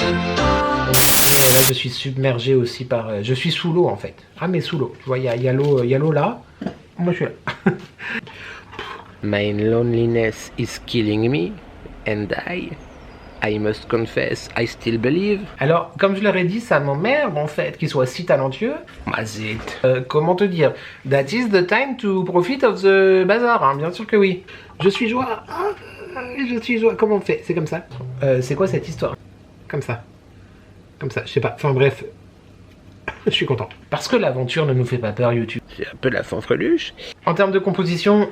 Et là je suis submergé aussi par... je suis sous l'eau en fait. Ah mais sous l'eau. Tu vois, il y a l'eau là. Moi je suis là. My loneliness is killing me. And I must confess, I still believe. Alors, comme je leur ai dit, ça m'emmerde en fait qu'il soit si talentueux. Mazit. Comment te dire? That is the time to profit of the bazaar, hein, bien sûr que oui. Je suis joie. Je suis joie. Comment on fait? C'est comme ça. C'est quoi cette histoire? Comme ça. Comme ça, je sais pas. Enfin bref. Je suis content. Parce que l'aventure ne nous fait pas peur, YouTube. C'est un peu la fanfreluche. En termes de composition,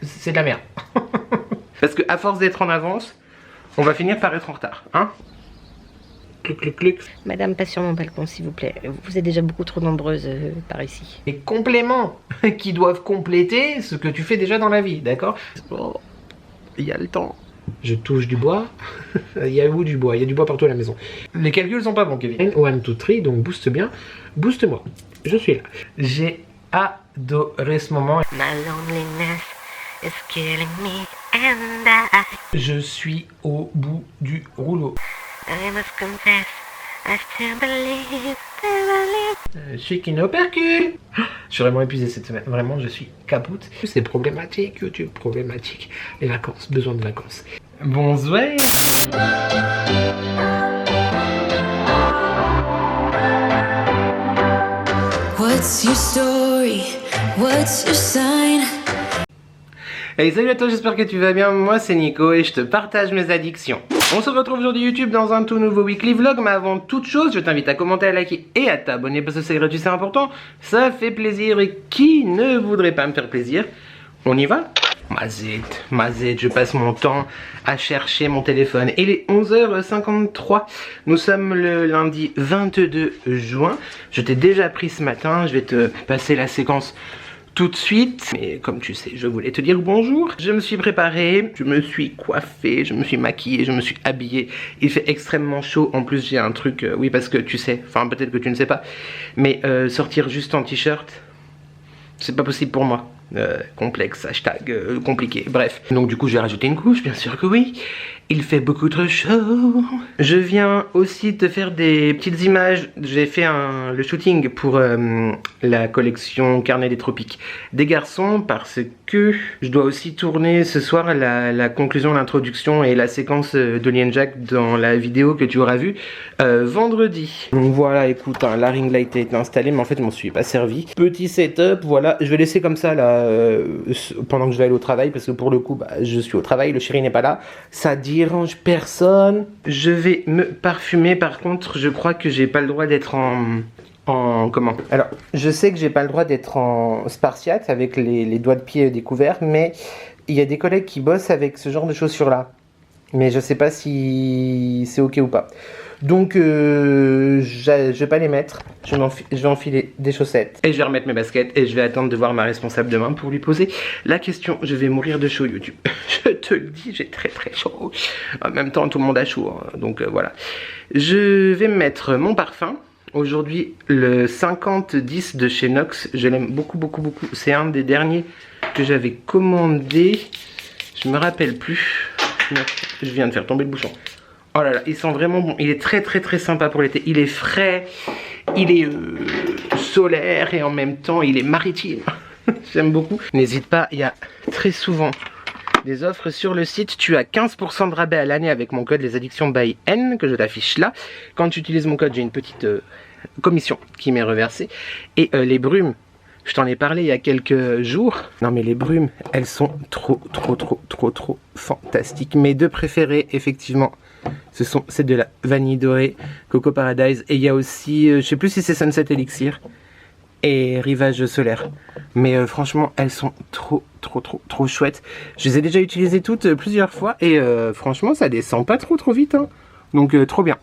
c'est de la merde. Parce que à force d'être en avance, on va finir par être en retard, hein? Cluc, cluc, cluc. Madame, pas sur mon balcon, s'il vous plaît. Vous êtes déjà beaucoup trop nombreuses par ici. Les compléments qui doivent compléter ce que tu fais déjà dans la vie, d'accord? Oh, il y a le temps. Je touche du bois. Il y a où du bois? Il y a du bois partout à la maison. Les calculs sont pas bons, Kevin. 1, 2, 3, donc booste bien. Booste-moi. Je suis là. J'ai adoré ce moment. My loneliness is killing me and Je suis au bout du rouleau. I must confess, I still believe. Je suis qu'inopercule. Je suis vraiment épuisé cette semaine. Vraiment, je suis capoute. C'est problématique, YouTube, problématique. Les vacances, besoin de vacances. Bonsoir. What's your story? What's your sign? Hey, salut à toi, j'espère que tu vas bien. Moi c'est Nico et je te partage mes addictions. On se retrouve aujourd'hui YouTube dans un tout nouveau weekly vlog, mais avant toute chose je t'invite à commenter, à liker et à t'abonner parce que c'est gratuit, c'est important, ça fait plaisir et qui ne voudrait pas me faire plaisir? On y va? Mazette, je passe mon temps à chercher mon téléphone. Il est 11h53, nous sommes le lundi 22 juin. Je t'ai déjà pris ce matin, je vais te passer la séquence tout de suite, mais comme tu sais, je voulais te dire bonjour. Je me suis préparé, je me suis coiffé, je me suis maquillé, je me suis habillé. Il fait extrêmement chaud, en plus j'ai un truc, oui parce que tu sais, enfin peut-être que tu ne sais pas, mais sortir juste en t-shirt, c'est pas possible pour moi. Complexe, hashtag compliqué, bref. Donc du coup j'ai rajouté une couche, bien sûr que oui. Il fait beaucoup trop chaud. Je viens aussi te faire des petites images. J'ai fait le shooting pour la collection Carnet des Tropiques des garçons parce que je dois aussi tourner ce soir la conclusion, l'introduction et la séquence d'Oli and Jack dans la vidéo que tu auras vue vendredi. Donc voilà, écoute, hein, la ring light est installée mais en fait je m'en suis pas servi. Petit setup, voilà, je vais laisser comme ça là pendant que je vais aller au travail parce que pour le coup bah, je suis au travail, le chéri n'est pas là. Ça dérange personne. Je vais me parfumer. Par contre, je crois que j'ai pas le droit d'être en comment? Alors, je sais que j'ai pas le droit d'être en spartiate avec les doigts de pied découverts, mais il y a des collègues qui bossent avec ce genre de chaussures là. Mais je sais pas si c'est ok ou pas. Donc, je vais pas les mettre. Je vais enfiler des chaussettes. Et je vais remettre mes baskets. Et je vais attendre de voir ma responsable demain pour lui poser la question. Je vais mourir de chaud, YouTube. Je te le dis, j'ai très très chaud. En même temps, tout le monde a chaud. Hein. Donc, voilà. Je vais me mettre mon parfum. Aujourd'hui, le 50-10 de chez Nox. Je l'aime beaucoup, beaucoup, beaucoup. C'est un des derniers que j'avais commandé. Je me rappelle plus. Je viens de faire tomber le bouchon. Oh là là, il sent vraiment bon. Il est très très très sympa pour l'été. Il est frais, il est solaire et en même temps il est maritime. J'aime beaucoup. N'hésite pas, il y a très souvent des offres sur le site. Tu as 15% de rabais à l'année avec mon code Les Addictions by N que je t'affiche là. Quand tu utilises mon code, j'ai une petite commission qui m'est reversée. Et les brumes, je t'en ai parlé il y a quelques jours. Non mais les brumes, elles sont trop fantastiques. Mes deux préférées, effectivement, c'est de la vanille dorée, Coco Paradise. Et il y a aussi, je sais plus si c'est Sunset Elixir et Rivage Solaire. Mais franchement, elles sont trop chouettes. Je les ai déjà utilisées toutes plusieurs fois. Et franchement, ça descend pas trop vite. Hein. Donc trop bien.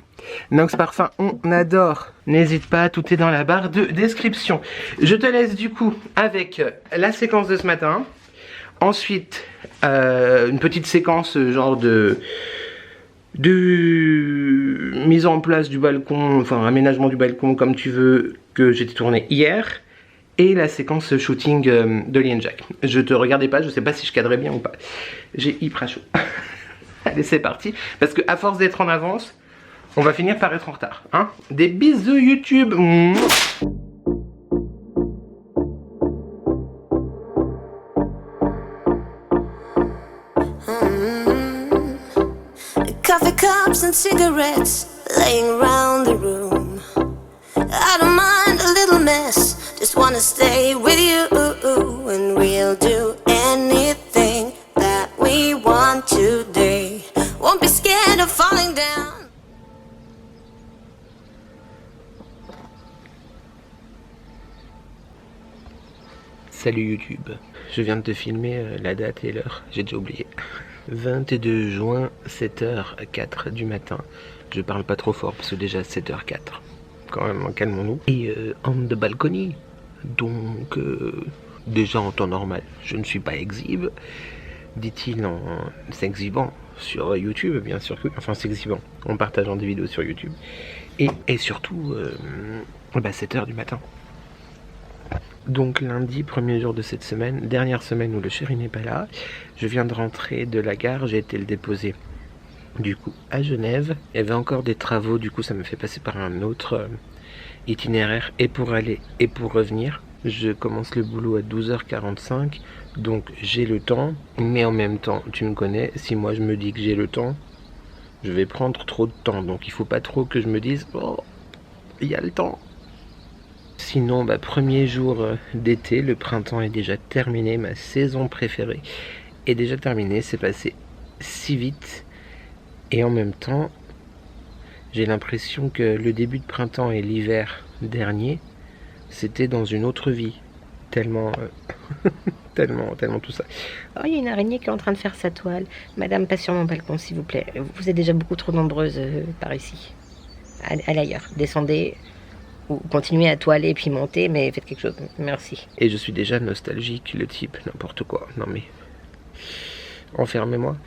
Nox Parfum, on adore. N'hésite pas, tout est dans la barre de description. Je te laisse du coup avec la séquence de ce matin. Ensuite, une petite séquence genre de mise en place du balcon, enfin aménagement du balcon comme tu veux, que j'ai tourné hier. Et la séquence shooting d'Oli and Jack. Je te regardais pas, je sais pas si je cadrais bien ou pas. J'ai hyper chaud. Allez, c'est parti. Parce que à force d'être en avance, On va finir par être en retard, hein. Des bisous YouTube. Coffee cups and cigarettes laying around the room. I don't mind a little mess, just wanna stay with you, and we'll do anything that we want today. Won't be scared of falling down. Salut YouTube, je viens de te filmer la date et l'heure, j'ai déjà oublié. 22 juin, 7h04 du matin. Je parle pas trop fort parce que déjà 7h04. Quand même, calmons-nous. Et on the balcony. Donc, déjà en temps normal, je ne suis pas exhibe. Dit-il en s'exhibant sur YouTube, bien sûr que. Enfin, s'exhibant en partageant des vidéos sur YouTube. Et surtout, 7h du matin. Donc lundi, premier jour de cette semaine, dernière semaine où le chéri n'est pas là. Je viens de rentrer de la gare, j'ai été le déposer du coup à Genève. Il y avait encore des travaux, du coup ça me fait passer par un autre itinéraire et pour aller et pour revenir. Je commence le boulot à 12h45, donc j'ai le temps, mais en même temps, tu me connais, si moi je me dis que j'ai le temps, je vais prendre trop de temps, donc il faut pas trop que je me dise « Oh, il y a le temps ». Sinon, premier jour d'été, le printemps est déjà terminé, ma saison préférée est déjà terminée, c'est passé si vite. Et en même temps, j'ai l'impression que le début de printemps et l'hiver dernier, c'était dans une autre vie. Tellement, tellement tout ça. Oh, il y a une araignée qui est en train de faire sa toile. Madame, passe sur mon balcon, s'il vous plaît. Vous êtes déjà beaucoup trop nombreuses par ici. Allez ailleurs, descendez... ou continuez à toiler puis monter, mais faites quelque chose. Merci. Et je suis déjà nostalgique, le type, n'importe quoi. Non mais... enfermez-moi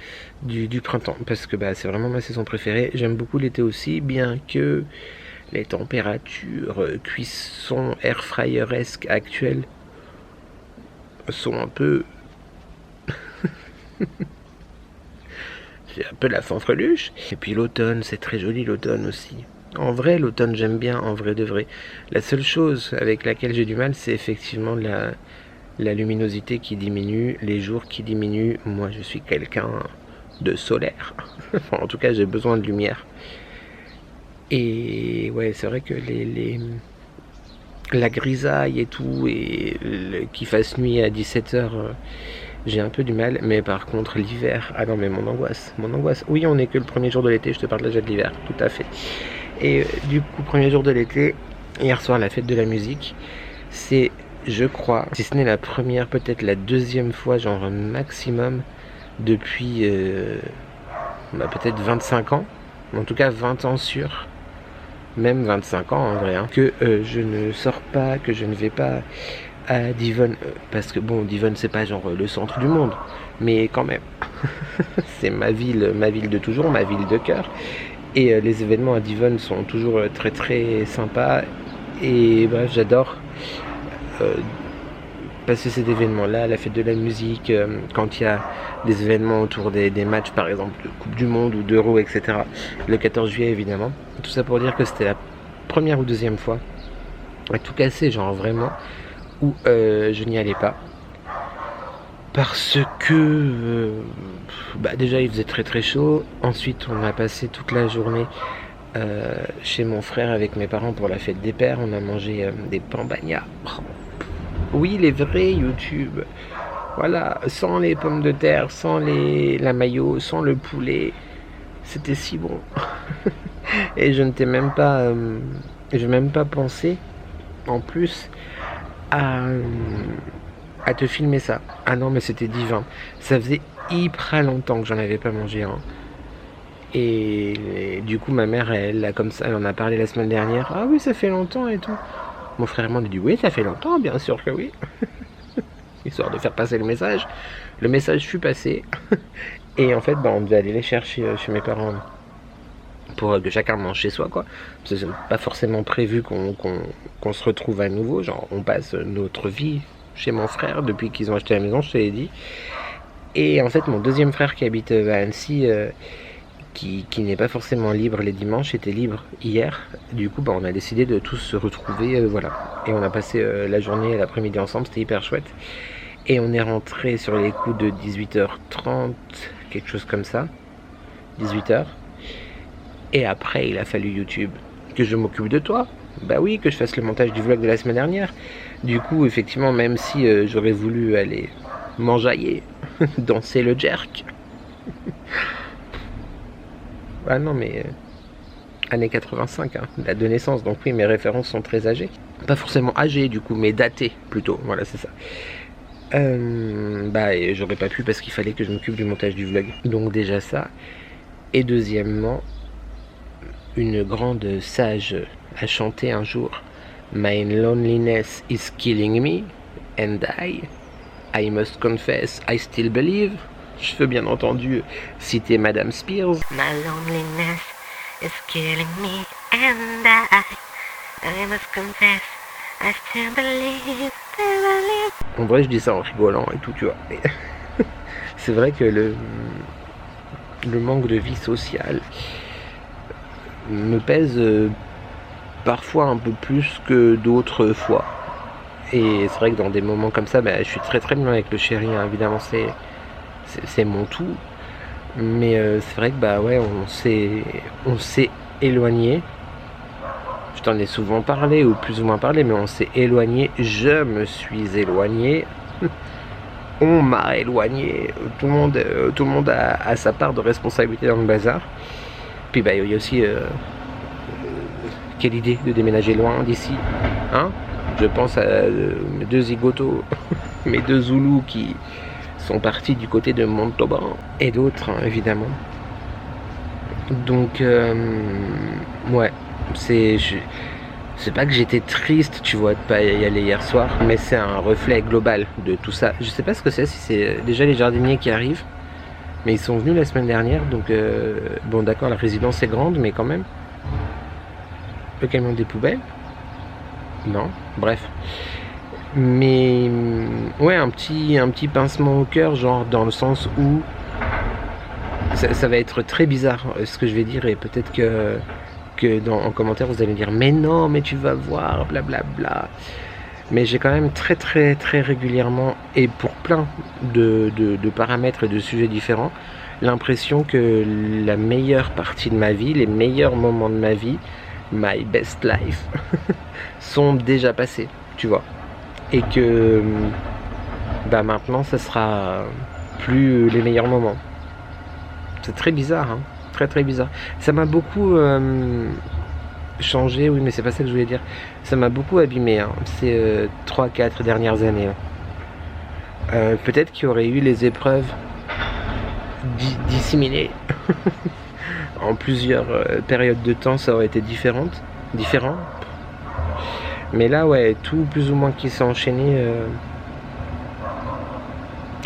du printemps, parce que c'est vraiment ma saison préférée. J'aime beaucoup l'été aussi, bien que les températures cuisson air fryeresque actuelles sont un peu... j'ai un peu la fanfreluche. Et puis l'automne, c'est très joli l'automne aussi. En vrai, l'automne, j'aime bien, en vrai de vrai. La seule chose avec laquelle j'ai du mal, c'est effectivement la luminosité qui diminue, les jours qui diminuent. Moi, je suis quelqu'un de solaire. Enfin, en tout cas, j'ai besoin de lumière. Et ouais, c'est vrai que la grisaille et tout, et qu'il fasse nuit à 17h, j'ai un peu du mal. Mais par contre, l'hiver, ah non, mais mon angoisse. Oui, on n'est que le premier jour de l'été, je te parle déjà de l'hiver, tout à fait. Et du coup, premier jour de l'été, hier soir, la fête de la musique, c'est, je crois, si ce n'est la première, peut-être la deuxième fois, genre maximum, depuis peut-être 25 ans, en tout cas 20 ans sûr, même 25 ans en vrai, que je ne sors pas, que je ne vais pas à Divonne, parce que bon, Divonne c'est pas genre le centre du monde, mais quand même, c'est ma ville de toujours, ma ville de cœur. Et les événements à Divonne sont toujours très très sympas. Et bref, j'adore passer cet événement-là, la fête de la musique, quand il y a des événements autour des matchs, par exemple de Coupe du Monde ou d'Euro, etc. Le 14 juillet, évidemment. Tout ça pour dire que c'était la première ou deuxième fois à tout casser, genre vraiment, où je n'y allais pas. Parce que déjà il faisait très très chaud. Ensuite on a passé toute la journée chez mon frère avec mes parents pour la fête des pères. On a mangé des pambagnas. Oui, les vrais YouTube. Voilà, sans les pommes de terre, sans la mayo, sans le poulet. C'était si bon. Et je ne t'ai même pas... je n'ai même pas pensé en plus à te filmer ça. Ah non, mais c'était divin. Ça faisait hyper longtemps que j'en avais pas mangé un. Et du coup, ma mère, elle en a parlé la semaine dernière. Ah oui, ça fait longtemps et tout. Mon frère et moi, on a dit oui, ça fait longtemps, bien sûr que oui. Histoire de faire passer le message. Le message fut passé. Et en fait, on devait aller les chercher chez mes parents pour que chacun mange chez soi, quoi. Parce que c'est pas forcément prévu qu'on se retrouve à nouveau. Genre, on passe notre vie chez mon frère depuis qu'ils ont acheté la maison, je te l'ai dit. Et en fait, mon deuxième frère qui habite à Annecy, qui n'est pas forcément libre les dimanches, était libre hier. Du coup, on a décidé de tous se retrouver, voilà. Et on a passé la journée et l'après-midi ensemble, c'était hyper chouette. Et on est rentré sur les coups de 18h30, quelque chose comme ça. 18h. Et après, il a fallu YouTube. Que je m'occupe de toi. Bah oui, que je fasse le montage du vlog de la semaine dernière. Du coup, effectivement, même si j'aurais voulu aller m'enjailler, danser le jerk. Ah non, mais années 85, hein, date de naissance. Donc oui, mes références sont très âgées. Pas forcément âgées du coup, mais datées plutôt. Voilà, c'est ça. Et j'aurais pas pu parce qu'il fallait que je m'occupe du montage du vlog. Donc déjà ça. Et deuxièmement, une grande sage a chanté un jour My loneliness is killing me and I must confess I still believe. Je veux bien entendu citer Madame Spears. My loneliness is killing me and I must confess I still believe. En vrai, je dis ça en rigolant et tout, tu vois. Mais c'est vrai que le manque de vie sociale me pèse parfois un peu plus que d'autres fois. Et c'est vrai que dans des moments comme ça, je suis très très bien avec le chéri, hein. Évidemment, c'est mon tout. Mais c'est vrai que on s'est éloigné. Je t'en ai souvent parlé, ou plus ou moins parlé, mais on s'est éloigné. Je me suis éloigné. On m'a éloigné. Tout le monde a sa part de responsabilité dans le bazar. Puis il y a aussi quelle idée de déménager loin d'ici, hein. Je pense à mes deux zigotos, mes deux zoulous qui sont partis du côté de Montauban et d'autres, hein, évidemment. Donc ouais, c'est pas que j'étais triste, tu vois, de pas y aller hier soir, mais c'est un reflet global de tout ça. Je sais pas ce que c'est, si c'est déjà les jardiniers qui arrivent, mais ils sont venus la semaine dernière, donc bon d'accord, la résidence est grande, mais quand même. Le camion des poubelles? Non, bref. Mais ouais, un petit pincement au cœur, genre dans le sens où ça va être très bizarre ce que je vais dire, et peut-être que en commentaire vous allez me dire mais non, mais tu vas voir, blablabla. Mais j'ai quand même très très très régulièrement, et pour plein de paramètres et de sujets différents, l'impression que la meilleure partie de ma vie, les meilleurs moments de ma vie, my best life, sont déjà passés, tu vois. Et que maintenant ça sera plus les meilleurs moments. C'est très bizarre, hein. Très très bizarre. Ça m'a beaucoup changé, oui, mais c'est pas ça que je voulais dire. Ça m'a beaucoup abîmé, hein, ces 3-4 dernières années. Peut-être qu'il y aurait eu les épreuves disséminées en plusieurs périodes de temps, ça aurait été différent. Mais là, ouais, tout plus ou moins qui s'est enchaîné,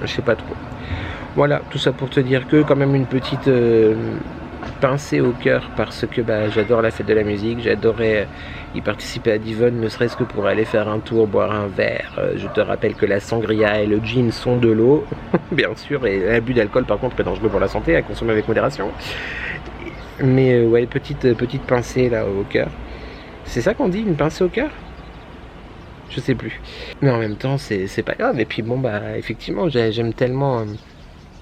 je sais pas trop. Voilà, tout ça pour te dire que quand même une petite pincée au cœur, parce que j'adore la fête de la musique, j'adorais y participer à Divonne, ne serait-ce que pour aller faire un tour, boire un verre. Je te rappelle que la sangria et le gin sont de l'eau, bien sûr, et l'abus d'alcool par contre est dangereux pour la santé, à consommer avec modération. Mais ouais, petite pincée là au cœur. C'est ça qu'on dit, une pincée au cœur? Je sais plus. Mais en même temps, c'est pas grave. Et puis bon, effectivement, j'aime tellement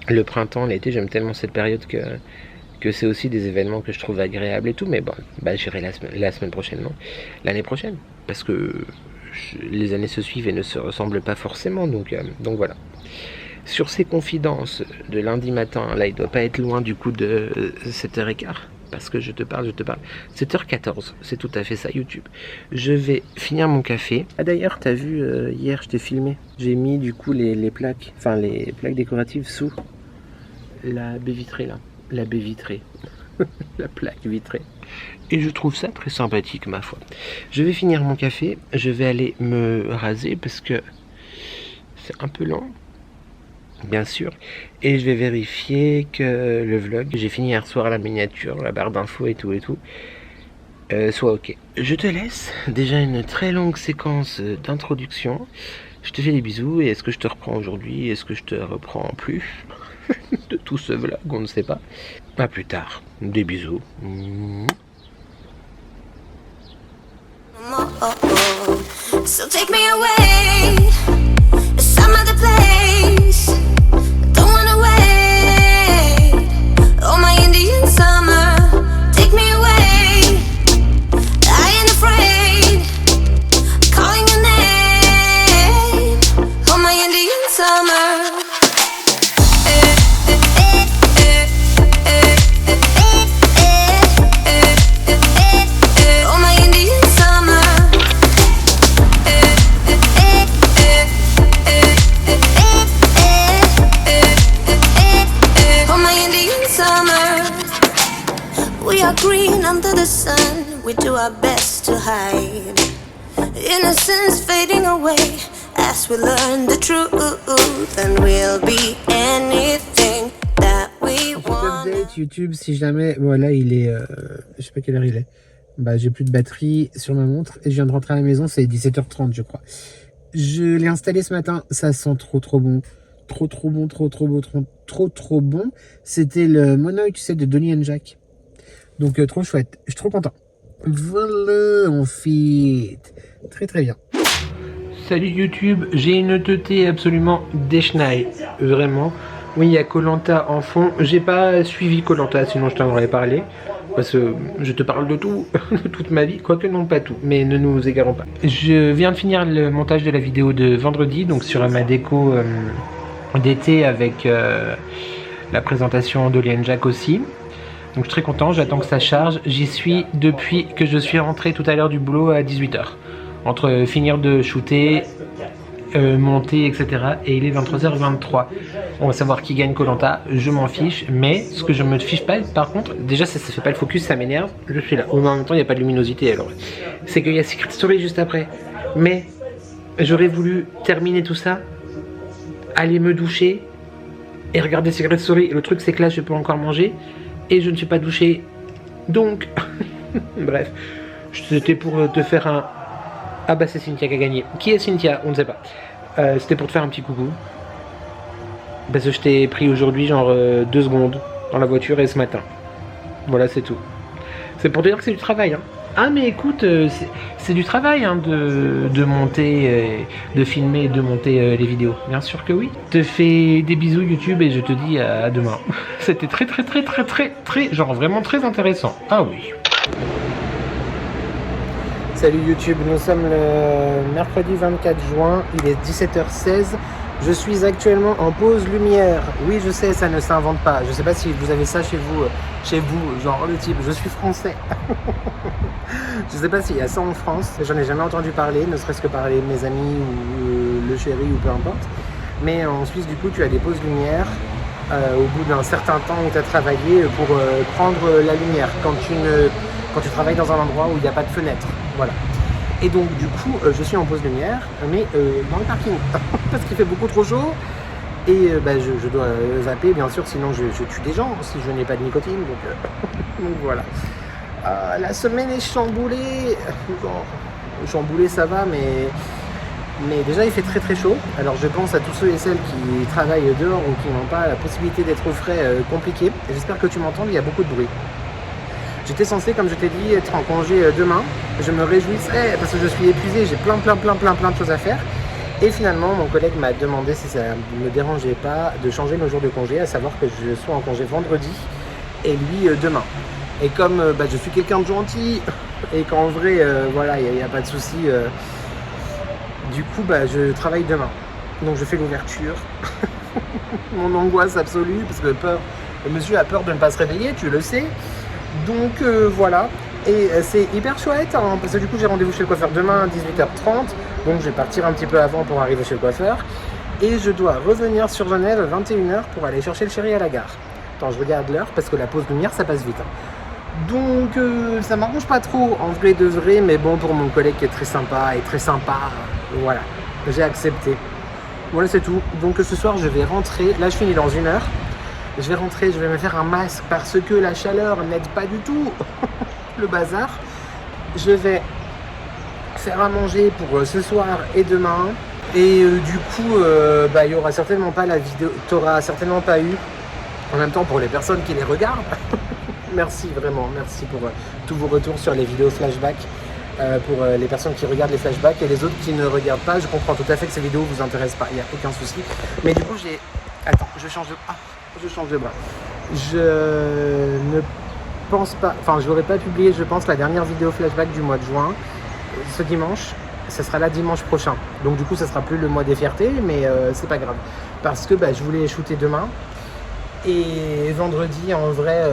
le printemps, l'été, j'aime tellement cette période que c'est aussi des événements que je trouve agréables et tout. Mais bon, j'irai la semaine prochaine, non, l'année prochaine. Parce que les années se suivent et ne se ressemblent pas forcément. Donc voilà. Sur ces confidences de lundi matin, là, il doit pas être loin du coup de 7h15. Parce que je te parle. 7h14, c'est tout à fait ça, YouTube. Je vais finir mon café. Ah d'ailleurs, t'as vu, hier, je t'ai filmé. J'ai mis du coup les plaques, enfin les plaques décoratives sous la baie vitrée là. La baie vitrée. La plaque vitrée. Et je trouve ça très sympathique, ma foi. Je vais finir mon café. Je vais aller me raser parce que c'est un peu lent. Bien sûr, et je vais vérifier que le vlog, j'ai fini hier soir la miniature, la barre d'infos et tout soit ok. Je te laisse, déjà une très longue séquence d'introduction. Je te fais des bisous, et est-ce que je te reprends aujourd'hui, est-ce que je te reprends plus? de tout ce vlog, on ne sait pas. À plus tard, des bisous. So take me away, some other place. Don't wanna wait. Oh my Indian summer, take me away. I ain't afraid, calling your name. Oh my Indian summer. We are green under the sun, we do our best to hide innocence fading away as we learn the truth, and we'll be anything that we want. Update YouTube si jamais, voilà il est, je sais pas quelle heure il est, bah j'ai plus de batterie sur ma montre et je viens de rentrer à la maison, c'est 17h30 je crois. Je l'ai installé ce matin, ça sent trop bon. Trop bon. C'était le monoï, tu sais, de Donnie and Jack. Donc trop chouette, je suis trop content. Voilà, on fit très bien. Salut YouTube, j'ai une teuté absolument déchenaille, vraiment. Oui, il y a Koh-Lanta en fond. J'ai pas suivi Koh-Lanta, sinon je t'en aurais parlé. Parce que je te parle de tout, de toute ma vie, quoique non pas tout, mais ne nous égarons pas. Je viens de finir le montage de la vidéo de vendredi, donc sur ma déco d'été avec la présentation d'Oli & Jack aussi. Donc je suis très content, j'attends que ça charge. J'y suis depuis que je suis rentré tout à l'heure du boulot à 18h. Entre finir de shooter, monter, etc. Et il est 23h23. On va savoir qui gagne Koh-Lanta, je m'en fiche. Mais ce que je me fiche pas, par contre, déjà ça fait pas le focus, ça m'énerve. Je suis là. En même temps, il n'y a pas de luminosité alors. C'est qu'il y a Secret Story juste après. Mais j'aurais voulu terminer tout ça, aller me doucher et regarder Secret Story. Le truc c'est que là je peux encore manger et je ne suis pas douché. Donc, bref, c'était pour te faire un... Ah bah c'est Cynthia qui a gagné. Qui est Cynthia? On ne sait pas. C'était pour te faire un petit coucou. Parce que je t'ai pris aujourd'hui genre 2 secondes dans la voiture et ce matin. Voilà, c'est tout. C'est pour te dire que c'est du travail. Hein. Ah mais écoute, c'est du travail hein, de monter, de filmer et de monter les vidéos. Bien sûr que oui. Je te fais des bisous YouTube et je te dis à demain. C'était très, genre vraiment très intéressant. Ah oui. Salut YouTube, nous sommes le mercredi 24 juin, il est 17h16. Je suis actuellement en pause lumière. Oui, je sais, ça ne s'invente pas. Je sais pas si vous avez ça chez vous, genre le type, je suis français. Je sais pas s'il y a ça en France. J'en ai jamais entendu parler, ne serait-ce que parler de mes amis ou le chéri ou peu importe. Mais en Suisse, du coup, tu as des pauses lumière au bout d'un certain temps où tu as travaillé pour prendre la lumière quand tu travailles dans un endroit où il n'y a pas de fenêtre. Voilà. Et donc du coup je suis en pause lumière mais dans le parking parce qu'il fait beaucoup trop chaud et je dois zapper bien sûr, sinon je tue des gens si je n'ai pas de nicotine, donc voilà. La semaine est chamboulée, chamboulée ça va, mais déjà il fait très chaud. Alors je pense à tous ceux et celles qui travaillent dehors ou qui n'ont pas la possibilité d'être au frais, compliqué. J'espère que tu m'entends, il y a beaucoup de bruit. J'étais censé, comme je t'ai dit, être en congé demain. Je me réjouisserais parce que je suis épuisé, j'ai plein de choses à faire. Et finalement, mon collègue m'a demandé si ça ne me dérangeait pas de changer nos jours de congé, à savoir que je sois en congé vendredi et lui demain. Et comme je suis quelqu'un de gentil et qu'en vrai, voilà, il n'y a pas de souci, du coup, je travaille demain. Donc je fais l'ouverture. Mon angoisse absolue, parce que le monsieur a peur de ne pas se réveiller, tu le sais. Donc voilà, et c'est hyper chouette hein, parce que du coup j'ai rendez-vous chez le coiffeur demain à 18h30, donc je vais partir un petit peu avant pour arriver chez le coiffeur et je dois revenir sur Genève à 21h pour aller chercher le chéri à la gare. Attends, je regarde l'heure parce que la pause lumière ça passe vite hein. Donc ça m'arrange pas trop en vrai de vrai, mais bon, pour mon collègue qui est très sympa, voilà, j'ai accepté. Voilà, c'est tout. Donc ce soir je vais rentrer, là je finis dans 1 heure. Je vais rentrer, je vais me faire un masque parce que la chaleur n'aide pas du tout le bazar. Je vais faire à manger pour ce soir et demain. Et du coup, il y aura certainement pas la vidéo, t'auras certainement pas eu En même temps, pour les personnes qui les regardent, merci vraiment, merci pour tous vos retours sur les vidéos flashback. Pour les personnes qui regardent les flashbacks et les autres qui ne regardent pas, je comprends tout à fait que ces vidéos vous intéressent pas, il n'y a aucun souci. Mais du coup, j'ai... Attends, je change de bras. Je ne pense pas... Enfin, je n'aurais pas publié, je pense, la dernière vidéo flashback du mois de juin. Ce dimanche, ça sera là dimanche prochain. Donc du coup, ça sera plus le mois des fiertés, mais c'est pas grave. Parce que je voulais shooter demain. Et vendredi, en vrai...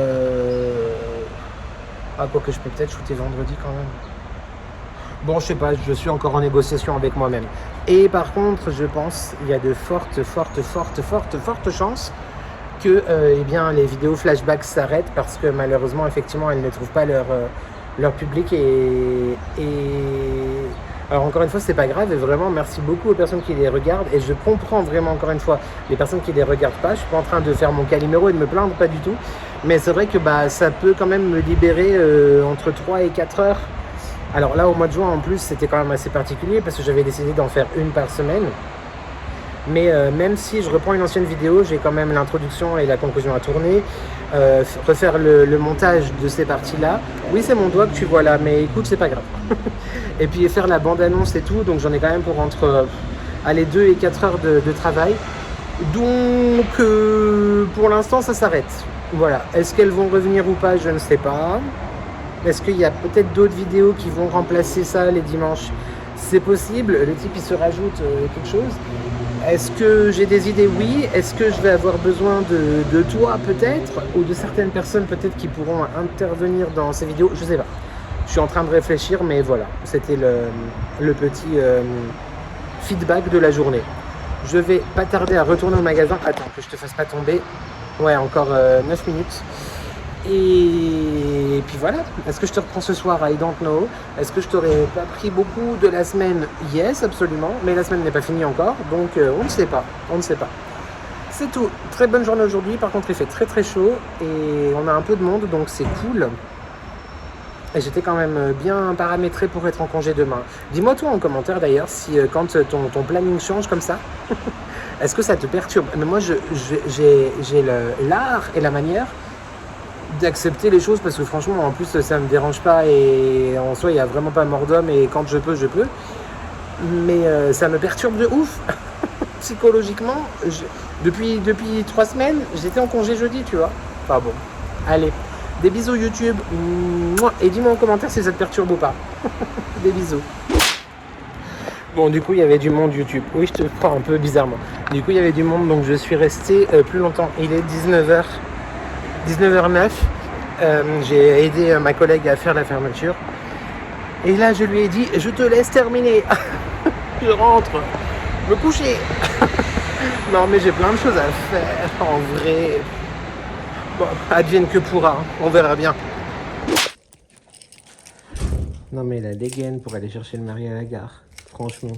Ah, quoi que je peux peut-être shooter vendredi quand même. Bon, je sais pas, je suis encore en négociation avec moi-même. Et par contre, je pense il y a de fortes chances que eh bien, les vidéos flashback s'arrêtent parce que malheureusement, effectivement, elles ne trouvent pas leur public. Et alors encore une fois, c'est pas grave. Et vraiment, merci beaucoup aux personnes qui les regardent. Et je comprends vraiment, encore une fois, les personnes qui les regardent pas. Je suis pas en train de faire mon Calimero et de me plaindre, pas du tout. Mais c'est vrai que ça peut quand même me libérer entre 3 et 4 heures. Alors là, au mois de juin, en plus, c'était quand même assez particulier parce que j'avais décidé d'en faire une par semaine. Mais même si je reprends une ancienne vidéo, j'ai quand même l'introduction et la conclusion à tourner. Refaire le montage de ces parties-là. Oui, c'est mon doigt que tu vois là, mais écoute, c'est pas grave. Et puis faire la bande-annonce et tout, donc j'en ai quand même pour entre 2 et 4 heures de travail. Donc, pour l'instant, ça s'arrête. Voilà. Est-ce qu'elles vont revenir ou pas, je ne sais pas. Est-ce qu'il y a peut-être d'autres vidéos qui vont remplacer ça les dimanches? C'est possible, le type il se rajoute quelque chose. Est-ce que j'ai des idées? Oui. Est-ce que je vais avoir besoin de toi peut-être? Ou de certaines personnes peut-être qui pourront intervenir dans ces vidéos? Je sais pas. Je suis en train de réfléchir, mais voilà. C'était le petit feedback de la journée. Je vais pas tarder à retourner au magasin. Attends, que je te fasse pas tomber. Ouais, encore 9 minutes. Et puis voilà, est-ce que je te reprends ce soir? I don't know. Est-ce que je t'aurais pas pris beaucoup de la semaine? Yes, absolument, mais la semaine n'est pas finie encore, donc on ne sait pas, C'est tout, très bonne journée aujourd'hui, par contre il fait très chaud et on a un peu de monde, donc c'est cool. Et j'étais quand même bien paramétré pour être en congé demain. Dis-moi toi en commentaire d'ailleurs si quand ton planning change comme ça, est-ce que ça te perturbe? Mais moi j'ai l'art et la manière d'accepter les choses parce que franchement en plus ça me dérange pas et en soi il n'y a vraiment pas mort d'homme et quand je peux mais ça me perturbe de ouf psychologiquement. Depuis 3 semaines j'étais en congé jeudi, tu vois. Enfin bon, allez, des bisous YouTube et dis-moi en commentaire si ça te perturbe ou pas. Des bisous. Bon, du coup il y avait du monde YouTube, oui je te prends un peu bizarrement, du coup il y avait du monde donc je suis resté plus longtemps. Il est 19h09, j'ai aidé ma collègue à faire la fermeture. Et là, je lui ai dit, je te laisse terminer. Je rentre, me coucher. Non, mais j'ai plein de choses à faire, en vrai. Bon, advienne que pourra, on verra bien. Non, mais la dégaine pour aller chercher le mari à la gare. Franchement,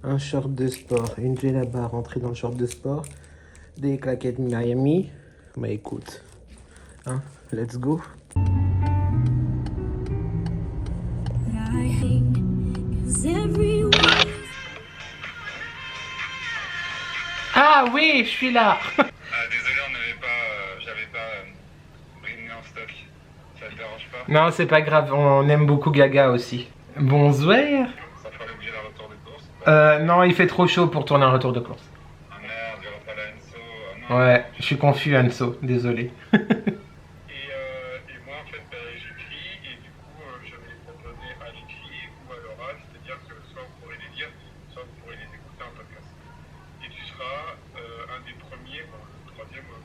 un short de sport, une djellaba rentrée dans le short de sport, des claquettes Miami. Bah écoute... Hein, let's go. Ah oui, je suis là. Désolé, j'avais pas brindé en stock. Ça te dérange pas? Non, c'est pas grave, on aime beaucoup Gaga aussi. Bonsoir. Ça fera l'objet d'un retour de course? Non, il fait trop chaud pour tourner un retour de course. Ah merde, je rentre à la Enso. Oh non. Ouais, je suis confus Anso, désolé. Et moi en fait j'écris et du coup je vais les proposer à l'écrit ou à l'oral, c'est-à-dire que soit vous pourrez les lire, soit vous pourrez les écouter en podcast. Et tu seras un des premiers, bon, le troisième ou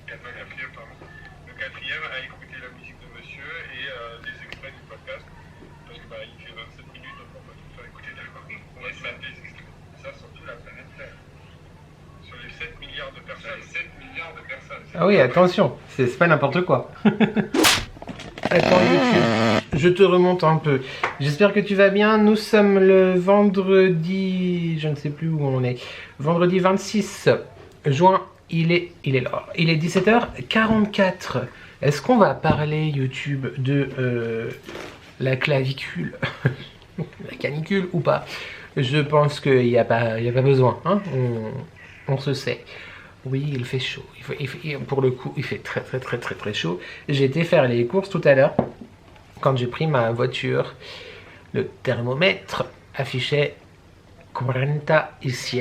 quatrième, pardon, le quatrième à écouter la musique de monsieur et des extraits du podcast, parce que il fait 27 minutes donc on va tout faire écouter d'accord. On va se mettre des extraits. Ça sur toute la planète Terre. Sur les 7 milliards de personnes. 7 milliards de personnes. Ah oui, attention, c'est pas n'importe quoi. Attends YouTube, je te remonte un peu. J'espère que tu vas bien. Nous sommes le vendredi, je ne sais plus où on est. Vendredi 26 juin, il est là. Il est 17h44. Est-ce qu'on va parler YouTube de la clavicule, la canicule ou pas? Je pense qu'il n'y a pas besoin, hein, on se sait. Oui, il fait chaud. Pour le coup, il fait très chaud. J'ai été faire les courses tout à l'heure. Quand j'ai pris ma voiture, le thermomètre affichait 47,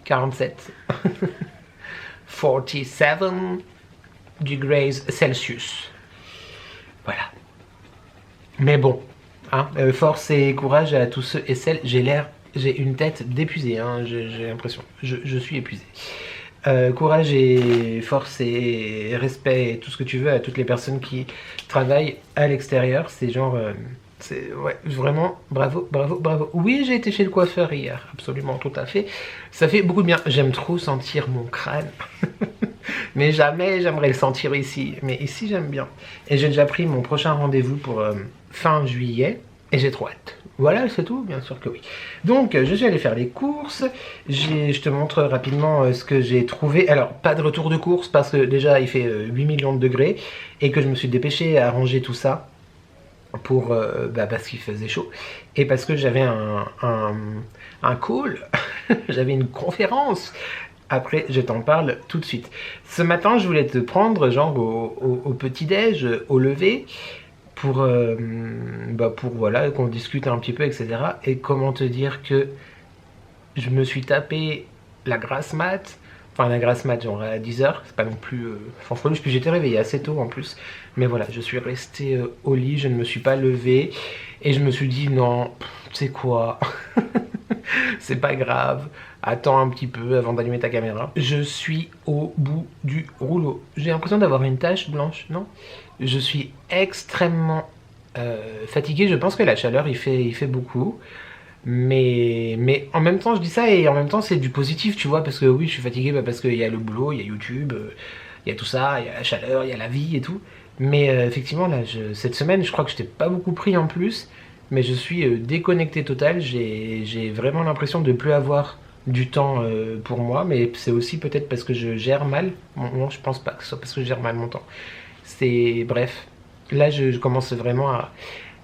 47 degrés Celsius. Voilà. Mais bon, hein, force et courage à tous ceux et celles. J'ai une tête d'épuisé, hein, j'ai l'impression. Je suis épuisé. Courage et force et respect et tout ce que tu veux à toutes les personnes qui travaillent à l'extérieur. C'est genre, c'est ouais, vraiment bravo. Oui, j'ai été chez le coiffeur hier, absolument, tout à fait. Ça fait beaucoup de bien. J'aime trop sentir mon crâne, mais jamais j'aimerais le sentir ici. Mais ici, j'aime bien. Et j'ai déjà pris mon prochain rendez-vous pour fin juillet et j'ai trop hâte. Voilà, c'est tout, bien sûr que oui. Donc, je suis allé faire les courses. Je te montre rapidement ce que j'ai trouvé. Alors, pas de retour de course parce que déjà, il fait 8 millions de degrés et que je me suis dépêché à ranger tout ça pour, parce qu'il faisait chaud et parce que j'avais un call, j'avais une conférence. Après, je t'en parle tout de suite. Ce matin, je voulais te prendre genre au petit-déj, au lever, pour voilà, qu'on discute un petit peu, etc. Et comment te dire que je me suis tapé la grasse mat, enfin la grasse mat genre à 10h, c'est pas non plus fanfreluche, puis j'étais réveillé assez tôt en plus, mais voilà, je suis resté au lit, je ne me suis pas levé, et je me suis dit non, tu sais quoi, c'est pas grave, attends un petit peu avant d'allumer ta caméra. Je suis au bout du rouleau, j'ai l'impression d'avoir une tache blanche, non? Je suis extrêmement fatigué, je pense que la chaleur il fait beaucoup. Mais en même temps je dis ça et en même temps c'est du positif, tu vois, parce que oui je suis fatigué parce qu'il y a le boulot, il y a YouTube, il y a tout ça, il y a la chaleur, il y a la vie et tout. Mais effectivement là, cette semaine je crois que je t'ai pas beaucoup pris en plus, mais je suis déconnecté total, j'ai vraiment l'impression de plus avoir du temps pour moi, mais c'est aussi peut-être parce que je gère mal, non je pense pas que ce soit parce que je gère mal mon temps. C'est bref, là je commence vraiment à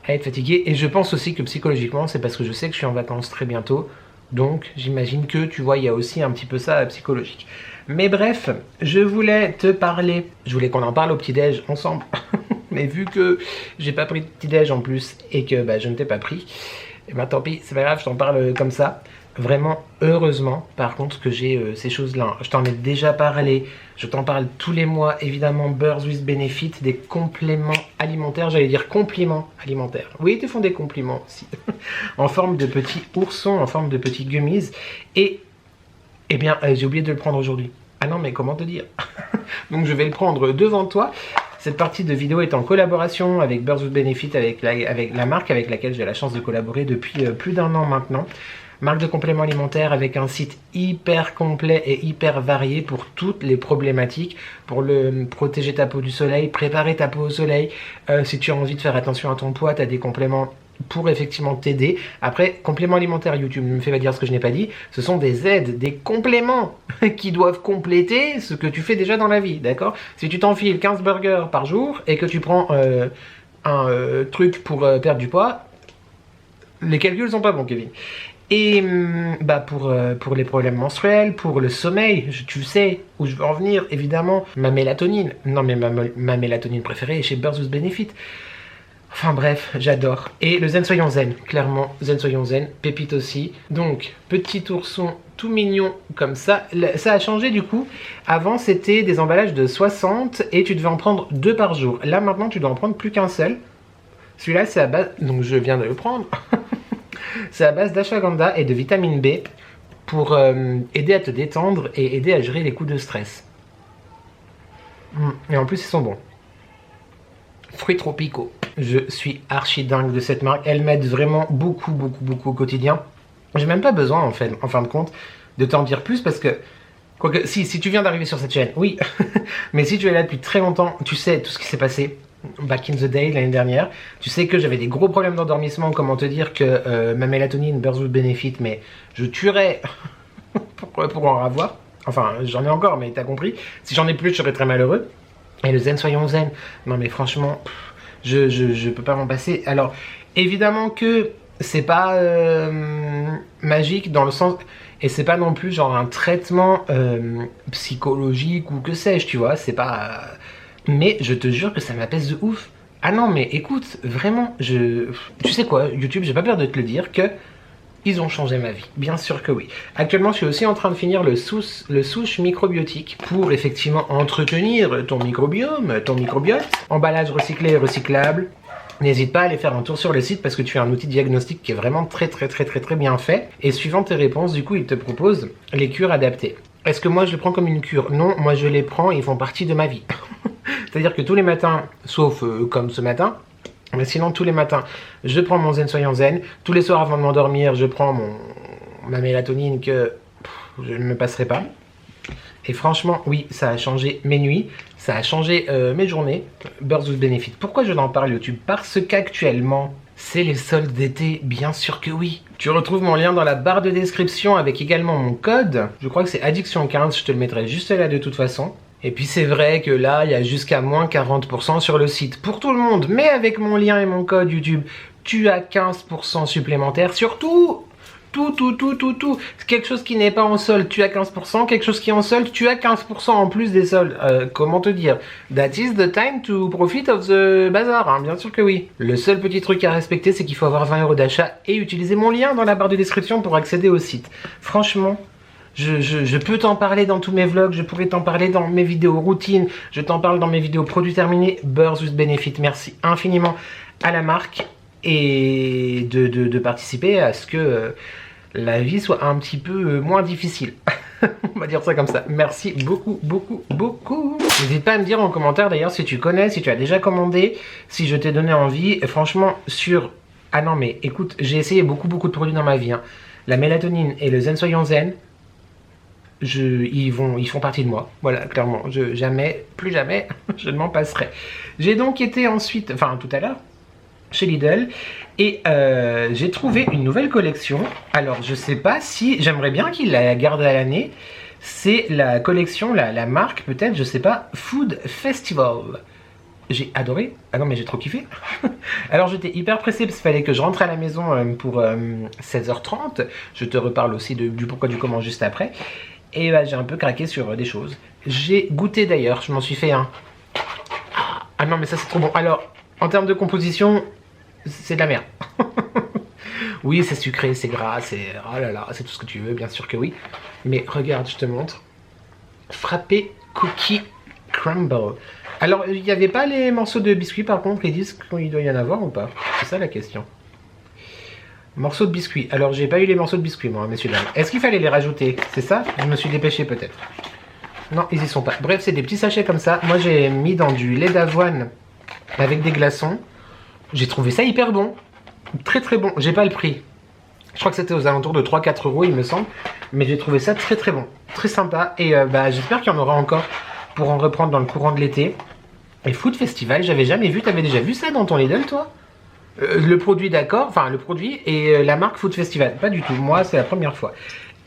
être fatigué et je pense aussi que psychologiquement c'est parce que je sais que je suis en vacances très bientôt, donc j'imagine que tu vois il y a aussi un petit peu ça psychologique. Mais bref, je voulais te parler, je voulais qu'on en parle au petit-déj ensemble mais vu que j'ai pas pris de petit-déj en plus et que je ne t'ai pas pris, et tant pis, c'est pas grave, je t'en parle comme ça. Vraiment, heureusement, par contre, que j'ai ces choses-là. Je t'en ai déjà parlé, je t'en parle tous les mois, évidemment, Birds with Benefit, des compléments alimentaires, j'allais dire compliments alimentaires. Oui, ils te font des compliments aussi, en forme de petits oursons, en forme de petits gummies. Et, eh bien, j'ai oublié de le prendre aujourd'hui. Ah non, mais comment te dire? Donc, je vais le prendre devant toi. Cette partie de vidéo est en collaboration avec Birds with Benefit, avec la marque avec laquelle j'ai la chance de collaborer depuis plus d'1 an maintenant. Marque de compléments alimentaires avec un site hyper complet et hyper varié pour toutes les problématiques, pour protéger ta peau du soleil, préparer ta peau au soleil. Si tu as envie de faire attention à ton poids, tu as des compléments pour effectivement t'aider. Après, compléments alimentaires YouTube, ne me fais pas dire ce que je n'ai pas dit, ce sont des aides, des compléments qui doivent compléter ce que tu fais déjà dans la vie, d'accord? Si tu t'enfiles 15 burgers par jour et que tu prends un truc pour perdre du poids, les calculs sont pas bons, Kevin. Et pour les problèmes menstruels, pour le sommeil, tu sais où je veux en venir, évidemment. Ma mélatonine, non mais ma mélatonine préférée est chez Birds with Benefit. Enfin bref, j'adore. Et le Zen Soyons Zen, clairement, Zen Soyons Zen, pépite aussi. Donc, petit ourson tout mignon comme ça. Ça a changé du coup. Avant, c'était des emballages de 60 et tu devais en prendre 2 par jour. Là, maintenant, tu dois en prendre plus qu'un seul. Celui-là, c'est à base... Donc, je viens de le prendre. C'est à base d'ashwagandha et de vitamine B pour aider à te détendre et aider à gérer les coups de stress. Et en plus, ils sont bons. Fruits tropicaux. Je suis archi dingue de cette marque. Elle m'aide vraiment beaucoup au quotidien. J'ai même pas besoin, en fin de compte, de t'en dire plus parce que... Quoique, si tu viens d'arriver sur cette chaîne, oui. Mais si tu es là depuis très longtemps, tu sais tout ce qui s'est passé. Back in the day, l'année dernière, tu sais que j'avais des gros problèmes d'endormissement, comment te dire que ma mélatonine, Birds with Benefit, mais je tuerais pour en avoir. Enfin, j'en ai encore, mais t'as compris. Si j'en ai plus, je serais très malheureux. Et le Zen Soyons Zen, non mais franchement, je peux pas m'en passer. Alors, évidemment que c'est pas magique dans le sens... Et c'est pas non plus genre un traitement psychologique ou que sais-je, tu vois. C'est pas... Mais je te jure que ça m'apaise de ouf. Ah non, mais écoute, vraiment, tu sais quoi, YouTube, j'ai pas peur de te le dire, que ils ont changé ma vie. Bien sûr que oui. Actuellement, je suis aussi en train de finir le souche microbiotique pour effectivement entretenir ton microbiome, ton microbiote. Emballage recyclé et recyclable. N'hésite pas à aller faire un tour sur le site parce que tu as un outil de diagnostic qui est vraiment très bien fait. Et suivant tes réponses, du coup, il te propose les cures adaptées. Est-ce que moi je les prends comme une cure? Non, moi je les prends, ils font partie de ma vie. C'est-à-dire que tous les matins, sauf comme ce matin, mais sinon tous les matins, je prends mon Zen Soyons Zen. Tous les soirs avant de m'endormir, je prends ma mélatonine que je ne me passerai pas. Et franchement, oui, ça a changé mes nuits, ça a changé mes journées. Birds with Benefit. Pourquoi je t'en parle YouTube? Parce qu'actuellement, c'est les soldes d'été, bien sûr que oui. Tu retrouves mon lien dans la barre de description avec également mon code. Je crois que c'est Addiction15, je te le mettrai juste là de toute façon. Et puis c'est vrai que là, il y a jusqu'à moins 40% sur le site pour tout le monde. Mais avec mon lien et mon code YouTube, tu as 15% supplémentaire sur tout. Tout. Quelque chose qui n'est pas en solde, tu as 15%. Quelque chose qui est en solde, tu as 15% en plus des soldes. Comment te dire? That is the time to profit of the bazaar, hein, bien sûr que oui. Le seul petit truc à respecter, c'est qu'il faut avoir 20 € d'achat et utiliser mon lien dans la barre de description pour accéder au site. Franchement, je peux t'en parler dans tous mes vlogs, je pourrais t'en parler dans mes vidéos routines, je t'en parle dans mes vidéos produits terminés. Birds with Benefit, merci infiniment à la marque et de participer à ce que la vie soit un petit peu moins difficile. On va dire ça comme ça. Merci beaucoup. N'hésite pas à me dire en commentaire d'ailleurs si tu connais, si tu as déjà commandé, si je t'ai donné envie. Et franchement, ah non mais écoute, j'ai essayé beaucoup de produits dans ma vie. Hein. La mélatonine et le Zen Soyons Zen, ils font partie de moi. Voilà, clairement. Plus jamais, je ne m'en passerai. J'ai donc été ensuite, enfin tout à l'heure, chez Lidl et j'ai trouvé une nouvelle collection. Alors je sais pas si j'aimerais bien qu'ils la gardent à l'année. C'est la collection, la marque peut-être, je sais pas, Food Festival. J'ai adoré. Ah non mais j'ai trop kiffé. Alors j'étais hyper pressée parce qu'il fallait que je rentre à la maison pour 16h30. Je te reparle aussi du pourquoi du comment juste après. Et bah, j'ai un peu craqué sur des choses. J'ai goûté d'ailleurs, je m'en suis fait un. Ah non mais ça c'est trop bon. Alors en termes de composition, c'est de la merde. Oui, c'est sucré, c'est gras, c'est... Oh là là, c'est tout ce que tu veux, bien sûr que oui. Mais regarde, je te montre. Frappé Cookie Crumble. Alors, il n'y avait pas les morceaux de biscuits, par contre, ils disent qu'il doit y en avoir ou pas? C'est ça la question. Morceaux de biscuits. Alors, j'ai pas eu les morceaux de biscuits, moi, messieurs, dames. Est-ce qu'il fallait les rajouter? C'est ça? Je me suis dépêché, peut-être. Non, ils y sont pas. Bref, c'est des petits sachets comme ça. Moi, j'ai mis dans du lait d'avoine avec des glaçons. J'ai trouvé ça hyper bon. Très bon. J'ai pas le prix. Je crois que c'était aux alentours de 3-4 €, il me semble. Mais j'ai trouvé ça très bon. Très sympa. Et bah, j'espère qu'il y en aura encore pour en reprendre dans le courant de l'été. Et Food Festival, j'avais jamais vu. T'avais déjà vu ça dans ton Lidl, toi? Le produit, d'accord. Enfin, le produit et la marque Food Festival. Pas du tout. Moi, c'est la première fois.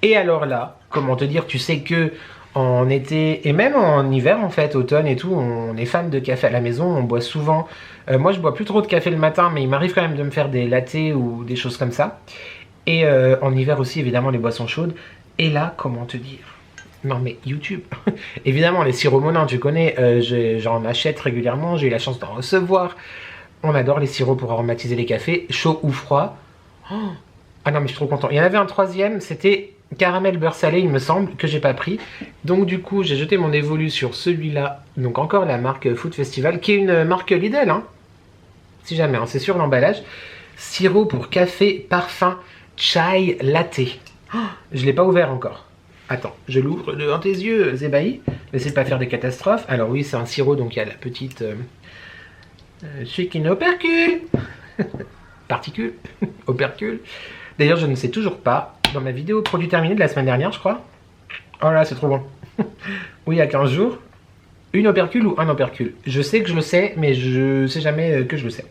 Et alors là, comment te dire, tu sais que en été et même en hiver en fait, automne et tout, on est fan de café à la maison, on boit souvent. Moi je bois plus trop de café le matin, mais il m'arrive quand même de me faire des lattés ou des choses comme ça. Et en hiver aussi évidemment les boissons chaudes. Et là, comment te dire? Non mais YouTube. Évidemment les sirops Monin, tu connais, j'en achète régulièrement, j'ai eu la chance d'en recevoir. On adore les sirops pour aromatiser les cafés, chaud ou froid. Oh, ah non mais je suis trop content. Il y en avait un troisième, c'était caramel beurre salé, il me semble, que j'ai pas pris. Donc du coup, j'ai jeté mon dévolu sur celui-là. Donc encore la marque Food Festival, qui est une marque Lidl, hein. Si jamais, hein, c'est sur l'emballage. Sirop pour café, parfum, chai, latte. Oh, je l'ai pas ouvert encore. Attends, je l'ouvre devant tes yeux, ébahis. N'essaie pas de faire des catastrophes. Alors oui, c'est un sirop, donc il y a la petite chicken opercule. Particule, opercule. D'ailleurs, je ne sais toujours pas. Dans ma vidéo produit terminé de la semaine dernière, je crois. Oh là, c'est trop bon. Oui, il y a 15 jours. Une opercule ou un opercule? Je sais que je le sais, mais je sais jamais que je le sais.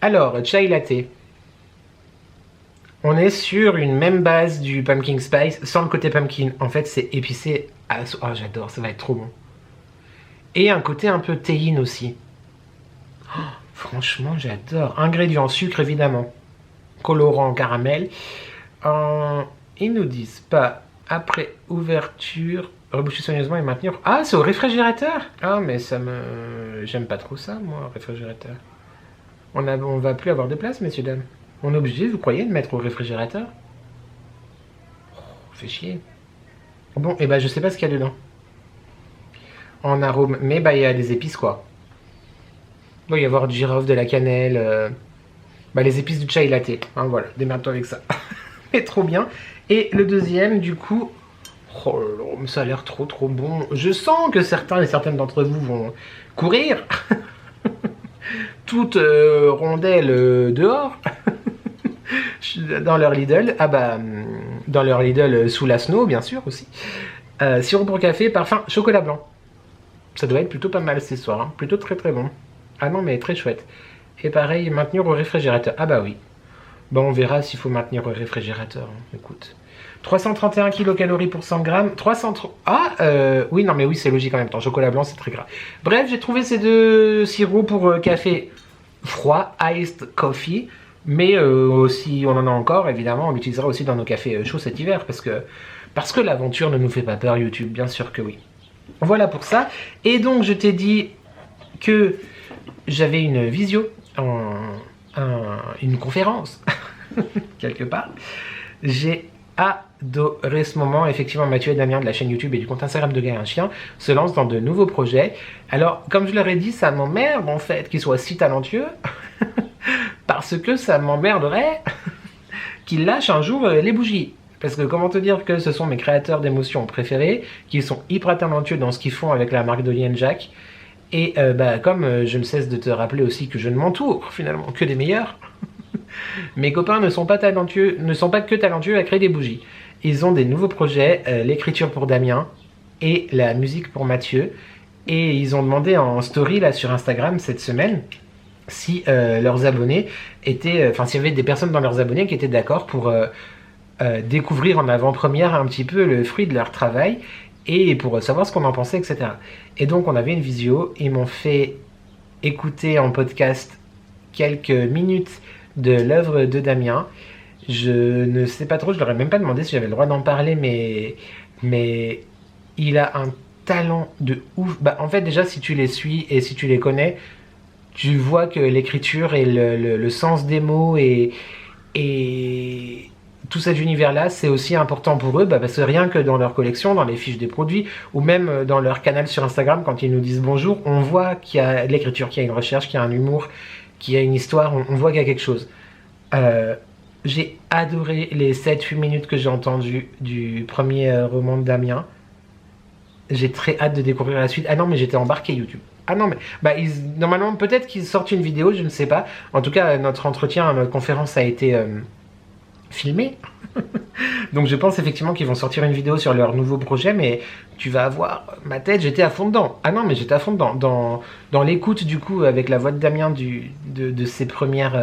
Alors, chai latte. On est sur une même base du pumpkin spice, sans le côté pumpkin. En fait, c'est épicé. Oh, j'adore, ça va être trop bon. Et un côté un peu théine aussi. Oh, franchement, j'adore. Ingrédients, sucre évidemment. Colorant, caramel. Ils nous disent pas Après ouverture, reboucher soigneusement et maintenir... Ah, c'est au réfrigérateur. Ah, mais ça me... J'aime pas trop ça, moi, réfrigérateur. On va plus avoir de place, messieurs, dames. On est obligé, vous croyez, de mettre au réfrigérateur? Oh, fait chier. Bon, et bah je sais pas ce qu'il y a dedans. En arôme, mais bah il y a des épices, quoi. Il doit y avoir du girofle, de la cannelle, bah les épices du chai latte, hein, voilà, démerde-toi avec ça. Mais trop bien. Et le deuxième, du coup, oh là là, ça a l'air trop bon. Je sens que certains et certaines d'entre vous vont courir, toutes rondelles dehors, dans leur Lidl. Ah bah, dans leur Lidl sous la snow, bien sûr, aussi. Sirop pour café, parfum, chocolat blanc. Ça doit être plutôt pas mal ce soir, hein. Plutôt très bon. Ah non, mais très chouette. Et pareil, maintenir au réfrigérateur. Ah bah oui. Bon, on verra s'il faut maintenir au réfrigérateur, hein. Écoute. 331 kcal pour 100 grammes. 330... Ah, oui, non, mais oui, c'est logique en même temps. Chocolat blanc, c'est très gras. Bref, j'ai trouvé ces deux sirops pour café froid, iced coffee. Mais si on en a encore, évidemment, on l'utilisera aussi dans nos cafés chauds cet hiver. Parce que l'aventure ne nous fait pas peur, YouTube. Bien sûr que oui. Voilà pour ça. Et donc, je t'ai dit que j'avais une visio, une conférence, quelque part. J'ai adoré ce moment. Effectivement, Mathieu et Damien de la chaîne YouTube et du compte Instagram de Gars et un Chien se lancent dans de nouveaux projets. Alors, comme je leur ai dit, ça m'emmerde en fait qu'ils soient si talentueux, parce que ça m'emmerderait qu'ils lâchent un jour les bougies. Parce que comment te dire que ce sont mes créateurs d'émotions préférés, qui sont hyper talentueux dans ce qu'ils font avec la marque Dolly & Jack. Et bah, comme je ne cesse de te rappeler aussi que je ne m'entoure finalement que des meilleurs, mes copains ne sont pas que talentueux à créer des bougies. Ils ont des nouveaux projets, l'écriture pour Damien et la musique pour Mathieu. Et ils ont demandé en story là sur Instagram cette semaine si leurs abonnés étaient, enfin s'il y avait des personnes dans leurs abonnés qui étaient d'accord pour découvrir en avant-première un petit peu le fruit de leur travail et pour savoir ce qu'on en pensait, etc. Et donc on avait une visio, ils m'ont fait écouter en podcast quelques minutes de l'œuvre de Damien. Je ne sais pas trop, je leur ai même pas demandé si j'avais le droit d'en parler, mais il a un talent de ouf. Bah, en fait déjà si tu les suis et si tu les connais, tu vois que l'écriture et le sens des mots et tout cet univers-là, c'est aussi important pour eux, bah parce que rien que dans leur collection, dans les fiches des produits, ou même dans leur canal sur Instagram, quand ils nous disent bonjour, on voit qu'il y a de l'écriture, qu'il y a une recherche, qu'il y a un humour, qu'il y a une histoire, on voit qu'il y a quelque chose. J'ai adoré les 7-8 minutes que j'ai entendues du premier roman de Damien. J'ai très hâte de découvrir la suite. Ah non, mais j'étais embarqué YouTube. Ah non, mais bah, normalement, peut-être qu'ils sortent une vidéo, je ne sais pas. En tout cas, notre entretien, notre conférence a été filmé. Donc je pense effectivement qu'ils vont sortir une vidéo sur leur nouveau projet, mais tu vas avoir ma tête, j'étais à fond dedans. Ah non, mais j'étais à fond dedans. Dans l'écoute du coup, avec la voix de Damien de ses premières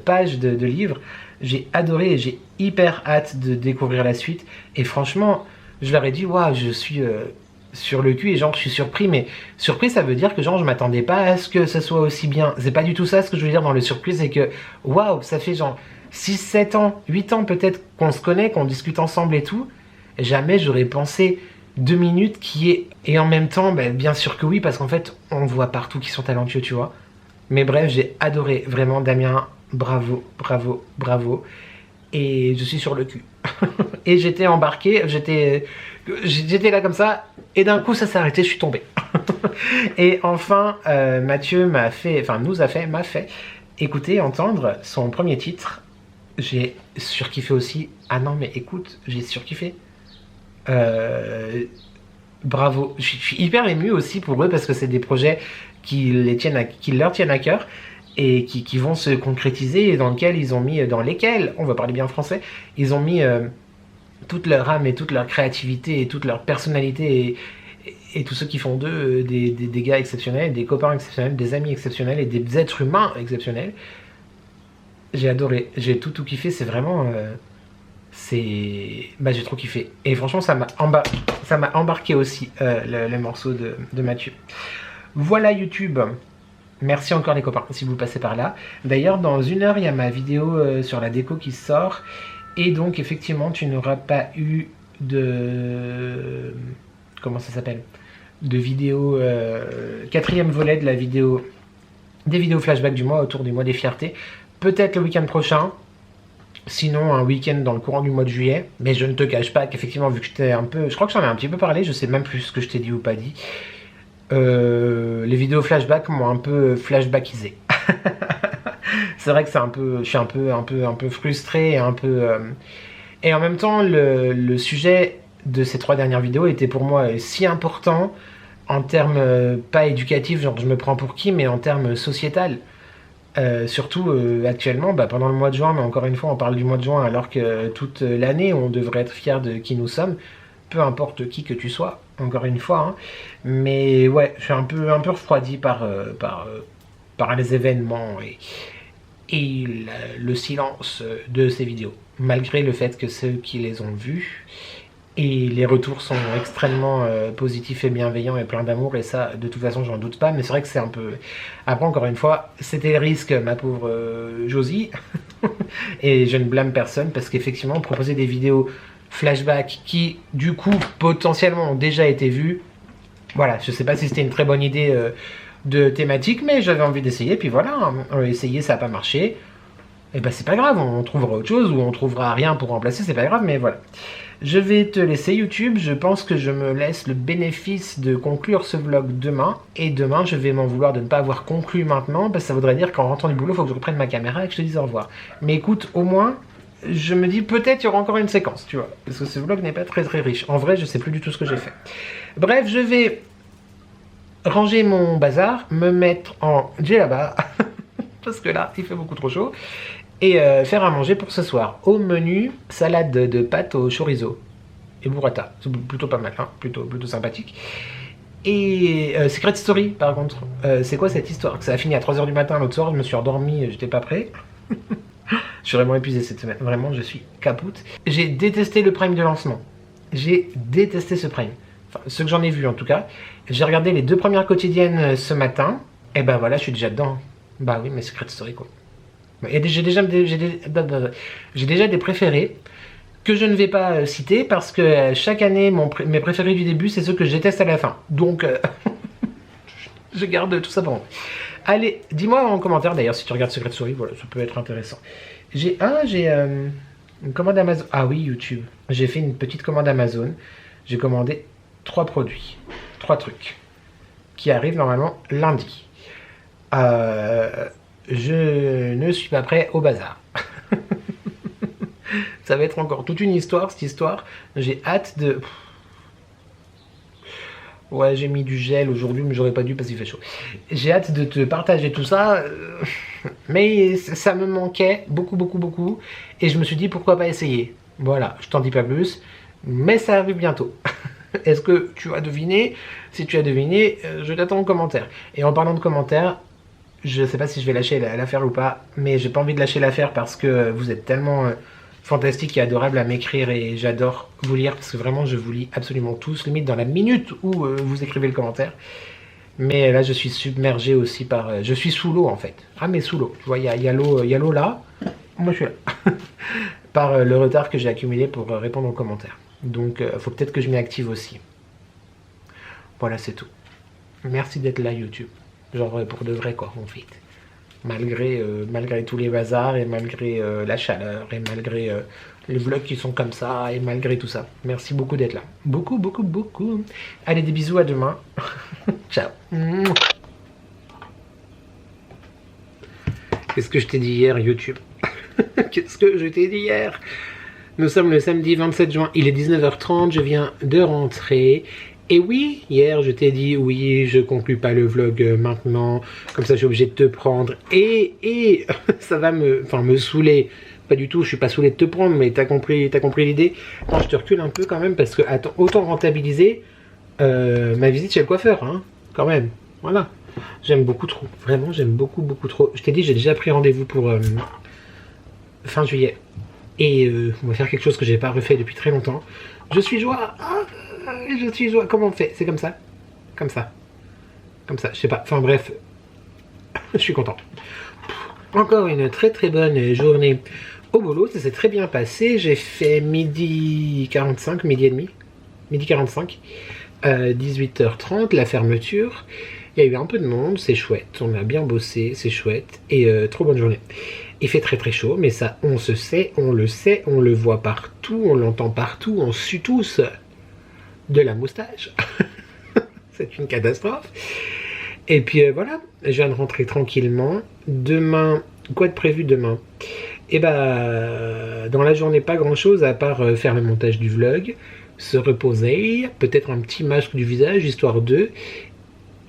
pages de livres, j'ai adoré et j'ai hyper hâte de découvrir la suite. Et franchement, je leur ai dit, waouh, je suis sur le cul et genre je suis surpris, mais surpris ça veut dire que genre je m'attendais pas à ce que ça soit aussi bien. C'est pas du tout ça ce que je veux dire dans le surprise, c'est que waouh, ça fait genre 6, 7 ans, 8 ans peut-être qu'on se connaît, qu'on discute ensemble et tout. Jamais j'aurais pensé 2 minutes qui est... Et en même temps, bah, bien sûr que oui, parce qu'en fait, on voit partout qu'ils sont talentueux, tu vois. Mais bref, j'ai adoré, vraiment, Damien, bravo, bravo, bravo. Et je suis sur le cul. Et j'étais embarqué, j'étais là comme ça, et d'un coup ça s'est arrêté, je suis tombé. Et enfin, Mathieu m'a fait écouter, entendre son premier titre. J'ai surkiffé aussi. Ah non mais écoute, j'ai surkiffé. Bravo. Je suis hyper ému aussi pour eux parce que c'est des projets qui leur tiennent à cœur et qui vont se concrétiser et dans lesquels, on va parler bien français, ils ont mis toute leur âme et toute leur créativité et toute leur personnalité et tous ceux qui font d'eux des gars exceptionnels, des copains exceptionnels, des amis exceptionnels et des êtres humains exceptionnels. J'ai adoré, j'ai tout kiffé, c'est vraiment... j'ai trop kiffé. Et franchement, ça m'a embarqué aussi, le morceau de Mathieu. Voilà YouTube. Merci encore les copains, si vous passez par là. D'ailleurs, dans 1 heure, il y a ma vidéo sur la déco qui sort. Et donc, effectivement, tu n'auras pas eu de... Comment ça s'appelle? De vidéo... 4e volet de la vidéo... Des vidéos flashback du mois, autour du mois des fiertés. Peut-être le week-end prochain. Sinon, un week-end dans le courant du mois de juillet. Mais je ne te cache pas qu'effectivement, vu que je t'ai un peu... Je crois que j'en ai un petit peu parlé, je sais même plus ce que je t'ai dit ou pas dit. Les vidéos flashback m'ont un peu flashbackisé. C'est vrai que c'est un peu... Je suis un peu frustré et un peu... Et en même temps, le sujet de ces 3 dernières vidéos était pour moi si important en termes pas éducatifs, genre je me prends pour qui, mais en termes sociétal. Surtout actuellement, pendant le mois de juin, mais encore une fois on parle du mois de juin alors que toute l'année on devrait être fier de qui nous sommes, peu importe qui que tu sois, encore une fois, hein. Mais ouais, je suis un peu refroidi par les événements et le silence de ces vidéos, malgré le fait que ceux qui les ont vues et les retours sont extrêmement positifs et bienveillants et plein d'amour, et ça de toute façon j'en doute pas, mais c'est vrai que c'est un peu... Après encore une fois, c'était le risque, ma pauvre Josie, et je ne blâme personne parce qu'effectivement proposer des vidéos flashback qui du coup potentiellement ont déjà été vues, voilà, je sais pas si c'était une très bonne idée de thématique, mais j'avais envie d'essayer, puis voilà, essayer ça n'a pas marché, et c'est pas grave, on trouvera autre chose ou on trouvera rien pour remplacer, c'est pas grave, mais voilà. Je vais te laisser YouTube, je pense que je me laisse le bénéfice de conclure ce vlog demain. Et demain, je vais m'en vouloir de ne pas avoir conclu maintenant, parce que ça voudrait dire qu'en rentrant du boulot, il faut que je reprenne ma caméra et que je te dise au revoir. Mais écoute, au moins, je me dis peut-être il y aura encore une séquence, tu vois. Parce que ce vlog n'est pas très riche. En vrai, je sais plus du tout ce que j'ai fait. Bref, je vais ranger mon bazar, me mettre en djellaba, parce que là, il fait beaucoup trop chaud. Et faire à manger pour ce soir. Au menu, salade de pâtes au chorizo et burrata. C'est plutôt pas mal, hein, plutôt sympathique. Et Secret Story, par contre. C'est quoi cette histoire? Ça a fini à 3 h du matin l'autre soir, je me suis endormi, j'étais pas prêt. Je suis vraiment épuisé cette semaine, vraiment, je suis capoute. J'ai détesté le Prime de lancement. J'ai détesté ce Prime. Enfin, ce que j'en ai vu en tout cas. J'ai regardé les 2 premières quotidiennes ce matin. Et voilà, je suis déjà dedans. Bah oui, mais Secret Story quoi. J'ai déjà des préférés que je ne vais pas citer parce que chaque année, mes préférés du début, c'est ceux que je déteste à la fin. Donc, je garde tout ça pour moi. Allez, dis-moi en commentaire d'ailleurs si tu regardes Secret Story, voilà, ça peut être intéressant. J'ai une commande Amazon. Ah oui, YouTube. J'ai fait une petite commande Amazon. J'ai commandé 3 produits, 3 trucs qui arrivent normalement lundi. Je ne suis pas prêt au bazar. Ça va être encore toute une histoire, cette histoire. J'ai hâte de... Ouais, j'ai mis du gel aujourd'hui, mais j'aurais pas dû parce qu'il fait chaud. J'ai hâte de te partager tout ça. Mais ça me manquait beaucoup. Et je me suis dit, pourquoi pas essayer. Voilà, je t'en dis pas plus. Mais ça arrive bientôt. Est-ce que tu as deviné? Si tu as deviné, je t'attends en commentaire. Et en parlant de commentaires... Je sais pas si je vais lâcher l'affaire ou pas, mais j'ai pas envie de lâcher l'affaire parce que vous êtes tellement fantastiques et adorables à m'écrire et j'adore vous lire parce que vraiment je vous lis absolument tous, limite dans la minute où vous écrivez le commentaire. Mais là je suis submergé aussi par... je suis sous l'eau en fait. Ah mais sous l'eau, tu vois, il y a l'eau là, moi je suis là. Par le retard que j'ai accumulé pour répondre aux commentaires. Donc faut peut-être que je m'y active aussi. Voilà, c'est tout. Merci d'être là YouTube. Genre pour de vrai quoi en fait. Malgré tous les bazars et malgré la chaleur et malgré les vlogs qui sont comme ça et malgré tout ça. Merci beaucoup d'être là. Beaucoup. Allez, des bisous, à demain. Ciao. Qu'est-ce que je t'ai dit hier YouTube? Qu'est-ce que je t'ai dit hier? Nous sommes le samedi 27 juin, il est 19h30, je viens de rentrer. Et oui, hier je t'ai dit, oui, je conclue pas le vlog maintenant, comme ça je suis obligé de te prendre. Et ça va me saouler. Pas du tout, je suis pas saoulé de te prendre, mais t'as compris l'idée. Non, je te recule un peu quand même, parce que attends, autant rentabiliser ma visite chez le coiffeur, hein, quand même. Voilà, j'aime beaucoup trop, vraiment j'aime beaucoup trop. Je t'ai dit, j'ai déjà pris rendez-vous pour fin juillet. Et on va faire quelque chose que j'ai pas refait depuis très longtemps. Je suis joie. Je suis joie. Comment on fait? C'est comme ça? Comme ça. Je sais pas. Enfin bref. Je suis content. Encore une très bonne journée au boulot, ça s'est très bien passé. J'ai fait midi 45, midi et demi, midi 45, 18h30, la fermeture. Il y a eu un peu de monde, c'est chouette. On a bien bossé, c'est chouette. Et trop bonne journée. Il fait très très chaud, mais ça, on se sait, on le voit partout, on l'entend partout, on sue tous de la moustache. C'est une catastrophe. Et puis voilà, je viens de rentrer tranquillement. Demain, quoi de prévu demain? Et bah, dans la journée, pas grand chose à part faire le montage du vlog, se reposer, peut-être un petit masque du visage, histoire de.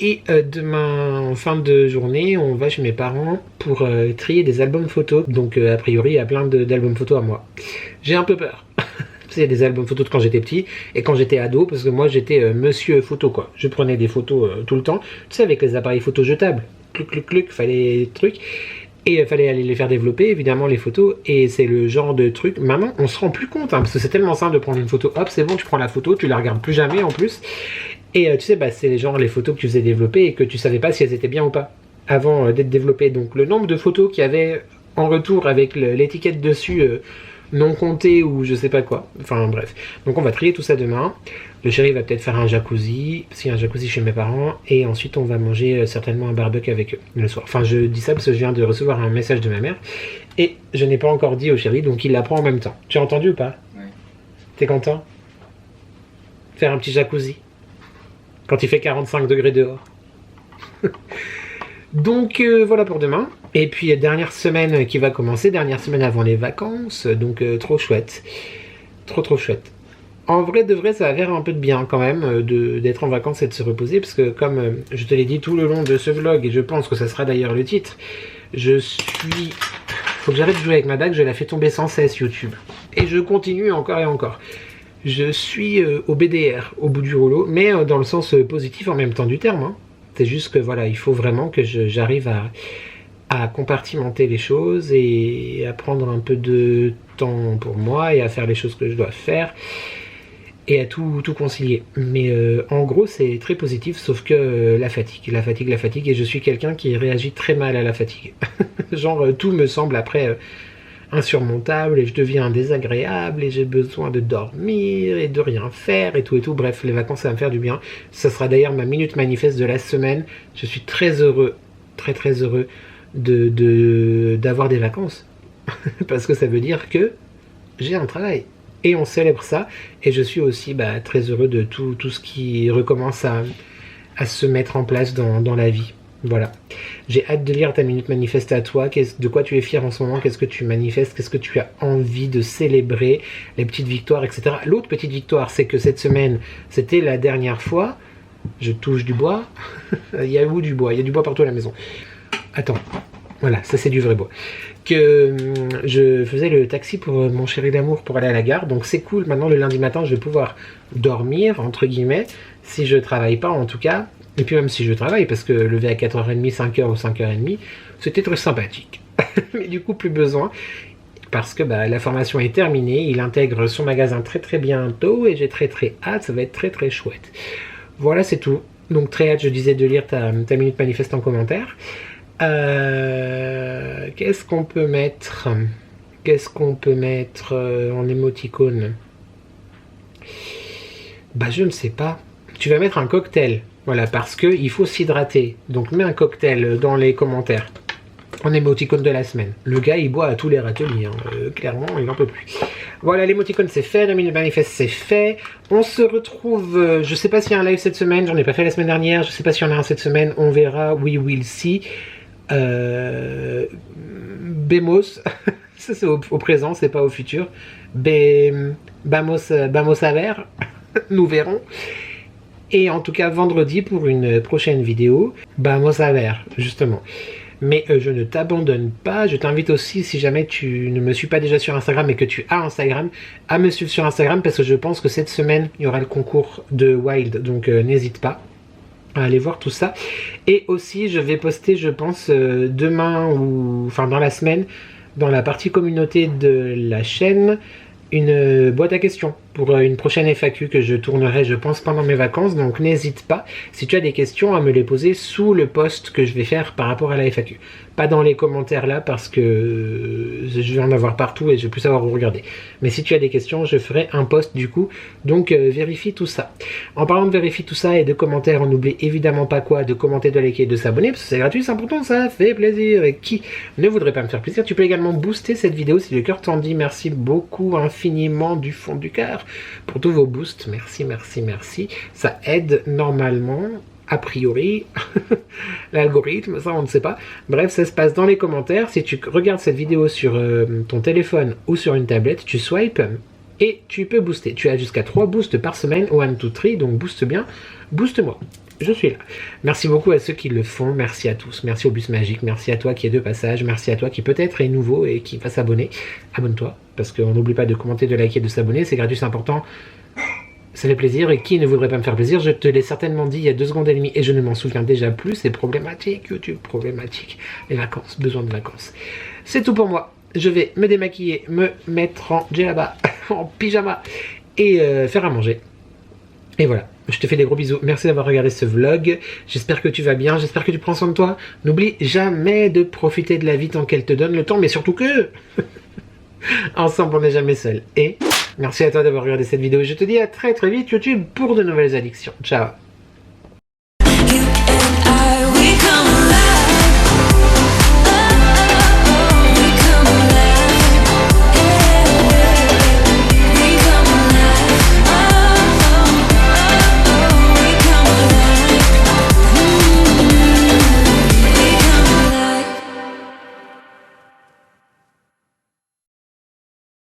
Et demain, en fin de journée, on va chez mes parents pour trier des albums photos. Donc a priori, il y a plein d'albums photos à moi. J'ai un peu peur. C'est des albums photos de quand j'étais petit et quand j'étais ado, parce que moi j'étais monsieur photo quoi. Je prenais des photos tout le temps, tu sais, avec les appareils photo jetables. Cluc, cluc, cluc, fallait des trucs. Et il fallait aller les faire développer, évidemment, les photos. Et c'est le genre de truc. Maintenant, on se rend plus compte, hein, parce que c'est tellement simple de prendre une photo. Hop, c'est bon, tu prends la photo, tu la regardes plus jamais en plus. Et tu sais, bah, c'est les photos que tu faisais développer et que tu savais pas si elles étaient bien ou pas avant d'être développées. Donc le nombre de photos qu'il y avait en retour avec l'étiquette dessus non comptée ou je sais pas quoi. Enfin bref. Donc on va trier tout ça demain. Le chéri va peut-être faire un jacuzzi, parce qu'il y a un jacuzzi chez mes parents, et ensuite on va manger certainement un barbecue avec eux le soir. Enfin je dis ça parce que je viens de recevoir un message de ma mère, et je n'ai pas encore dit au chéri, donc il l'apprend en même temps. Tu as entendu ou pas? Ouais. T'es content? Faire un petit jacuzzi quand il fait 45 degrés dehors. Donc voilà pour demain. Et puis dernière semaine qui va commencer, dernière semaine avant les vacances, donc trop chouette. Trop chouette. En vrai de vrai, ça va faire un peu de bien quand même d'être en vacances et de se reposer, parce que comme je te l'ai dit tout le long de ce vlog, et je pense que ça sera d'ailleurs le titre, je suis... Faut que j'arrête de jouer avec ma dague, je la fais tomber sans cesse YouTube. Et je continue encore et encore. Je suis au BDR, au bout du rouleau, mais dans le sens positif en même temps du terme. Hein. C'est juste que voilà, il faut vraiment que j'arrive à compartimenter les choses et à prendre un peu de temps pour moi et à faire les choses que je dois faire et à tout concilier. Mais en gros, c'est très positif, sauf que la fatigue, et je suis quelqu'un qui réagit très mal à la fatigue. Genre, tout me semble après... insurmontable et je deviens désagréable et j'ai besoin de dormir et de rien faire et tout. Bref, les vacances ça va me faire du bien. Ça sera d'ailleurs ma minute manifeste de la semaine. Je suis très heureux, très heureux d'avoir des vacances parce que ça veut dire que j'ai un travail et on célèbre ça, et je suis aussi très heureux de tout ce qui recommence à se mettre en place dans la vie. Voilà, j'ai hâte de lire ta minute manifeste à toi. De quoi tu es fier en ce moment? Qu'est-ce que tu manifestes? Qu'est-ce que tu as envie de célébrer? Les petites victoires, etc. L'autre petite victoire, c'est que cette semaine, c'était la dernière fois. Je touche du bois. Il y a où du bois? Il y a du bois partout à la maison. Attends, voilà, ça c'est du vrai bois. Que je faisais le taxi pour mon chéri d'amour pour aller à la gare. Donc c'est cool, maintenant le lundi matin, je vais pouvoir dormir, entre guillemets, si je travaille pas en tout cas. Et puis même si je travaille, parce que lever à 4h30, 5h ou 5h30, c'était très sympathique. Mais du coup, plus besoin, parce que la formation est terminée, il intègre son magasin très bientôt, et j'ai très hâte, ça va être très chouette. Voilà, c'est tout. Donc très hâte, je disais, de lire ta minute manifeste en commentaire. Qu'est-ce qu'on peut mettre en émoticône? Je ne sais pas. Tu vas mettre un cocktail. Voilà, parce qu'il faut s'hydrater. Donc mets un cocktail dans les commentaires. En émoticône de la semaine. Le gars, il boit à tous les râteliers. Clairement, il n'en peut plus. Voilà, l'émoticône, c'est fait. La minute manifeste, c'est fait. On se retrouve... je sais pas s'il y a un live cette semaine. J'en ai pas fait la semaine dernière. Je sais pas s'il y en a un cette semaine. On verra. We will see. Bemos. Ça, c'est au présent, c'est pas au futur. Vamos a ver. Nous verrons. Et en tout cas vendredi pour une prochaine vidéo, vamos a ver, justement. Mais je ne t'abandonne pas, je t'invite aussi, si jamais tu ne me suis pas déjà sur Instagram et que tu as Instagram, à me suivre sur Instagram, parce que je pense que cette semaine, il y aura le concours de Wild, donc n'hésite pas à aller voir tout ça. Et aussi, je vais poster, je pense, demain ou enfin dans la semaine, dans la partie communauté de la chaîne, une boîte à questions. pour une prochaine FAQ que je tournerai, je pense, pendant mes vacances. Donc n'hésite pas, si tu as des questions, à me les poser sous le post que je vais faire par rapport à la FAQ. Pas dans les commentaires là, parce que je vais en avoir partout et je vais plus savoir où regarder. Mais si tu as des questions, je ferai un post du coup. Donc vérifie tout ça. En parlant de vérifier tout ça et de commentaires, on n'oublie évidemment pas quoi, de commenter, de liker et de s'abonner, parce que c'est gratuit, c'est important, ça fait plaisir. Et qui ne voudrait pas me faire plaisir? Tu peux également booster cette vidéo si le cœur t'en dit. Merci beaucoup infiniment du fond du cœur pour tous vos boosts. Merci, merci, merci. Ça aide normalement, a priori, l'algorithme, ça on ne sait pas. Bref, ça se passe dans les commentaires. Si tu regardes cette vidéo sur ton téléphone ou sur une tablette, tu swipes et tu peux booster. Tu as jusqu'à 3 boosts par semaine, 1, 2, 3, donc booste bien, booste-moi. Je suis là. Merci beaucoup à ceux qui le font, merci à tous, merci au bus magique, merci à toi qui est de passage, merci à toi qui peut-être est nouveau et qui va s'abonner. Abonne-toi, parce qu'on n'oublie pas de commenter, de liker, de s'abonner, c'est gratuit, c'est important. Ça fait plaisir, et qui ne voudrait pas me faire plaisir? Je te l'ai certainement dit il y a 2 secondes et demie et je ne m'en souviens déjà plus. C'est problématique, YouTube, problématique. Les vacances, besoin de vacances. C'est tout pour moi. Je vais me démaquiller, me mettre en djellaba, en pyjama et faire à manger. Et voilà, je te fais des gros bisous. Merci d'avoir regardé ce vlog. J'espère que tu vas bien, j'espère que tu prends soin de toi. N'oublie jamais de profiter de la vie tant qu'elle te donne le temps, mais surtout que... ensemble, on n'est jamais seul. Et merci à toi d'avoir regardé cette vidéo. Et je te dis à très très vite YouTube pour de nouvelles addictions. Ciao.